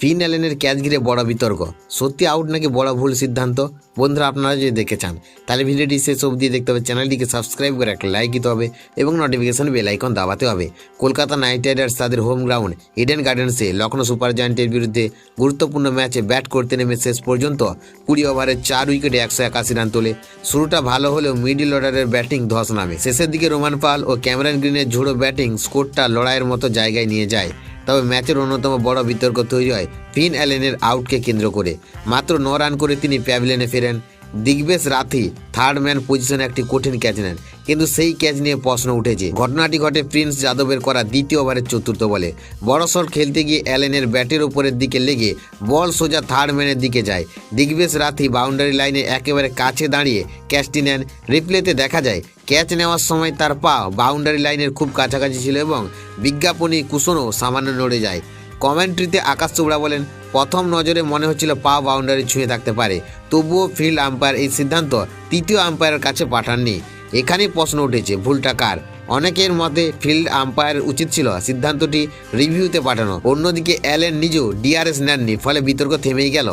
ফিন অ্যালেনের catch ঘিরে বড় বিতর্ক, সত্যি আউট নাকি বড় ভুল সিদ্ধান্ত? বন্ধুরা, আপনারা যদি দেখতে চান তাহলে ভিডিওটি শেষ অবধি দেখতে হবে, চ্যানেলটিকে সাবস্ক্রাইব করে একটা লাইক দিতে হবে এবং নোটিফিকেশন বেল আইকন দাবাতে হবে। কলকাতা নাইট রাইডার্স তাদের হোম গ্রাউন্ড ইডেন গার্ডেন্সে লখনৌ সুপার জায়ান্টের বিরুদ্ধে গুরুত্বপূর্ণ ম্যাচে ব্যাট করতে নেমে শেষ পর্যন্ত 20 ওভারে 4 উইকেটে 181 রান তোলে। শুরুটা ভালো হলেও মিডল অর্ডারের ব্যাটিং ধস নামে। শেষের দিকে রোমান পাল ও ক্যামেরন গ্রিনের ঝোড়ো ব্যাটিং স্কোরটা লড়াইয়ের মতো জায়গায় নিয়ে যায়। তবে ম্যাচের অন্যতম বড় বিতর্ক তৈরি হয় ফিন অ্যালেনের আউটকে কেন্দ্র করে। মাত্র 9 রান করে তিনি প্যাভিলিয়নে ফেরেন। দিগ্বেশ রাথি থার্ড ম্যান পজিশনে একটি কঠিন ক্যাচ নেন, কিন্তু সেই ক্যাচ নিয়ে প্রশ্ন উঠেছে। ঘটনাটি ঘটে প্রিন্স যাদবের করা দ্বিতীয় ওভারের চতুর্থ বলে। বড় শট খেলতে গিয়ে অ্যালেনের ব্যাটের উপরের দিকে লেগে বল সোজা থার্ড ম্যানের দিকে যায়। দিগ্বেশ রাথি বাউন্ডারি লাইনে একেবারে কাছে দাঁড়িয়ে ক্যাচটি নেন। রিপ্লেতে দেখা যায় ক্যাচ নেওয়ার সময় তার পা বাউন্ডারি লাইনের খুব কাছাকাছি ছিল এবং বিজ্ঞাপনী কুশনও সামান্য নড়ে যায়। কমেন্ট্রিতে আকাশ চোপড়া বলেন, প্রথম নজরে মনে হচ্ছিল পা বাউন্ডারি ছুঁয়ে থাকতে পারে, তবুও ফিল্ড আম্পায়ার এই সিদ্ধান্ত তৃতীয় আম্পায়ারের কাছে পাঠাননি। এখানেই প্রশ্ন উঠেছে, ভুলটা কার? অনেকের মতে ফিল্ড আম্পায়ারের উচিত ছিল সিদ্ধান্তটি রিভিউতে পাঠানো। অন্যদিকে অ্যালেন নিজেও ডিআরএস নেননি, ফলে বিতর্ক থেমেই গেল।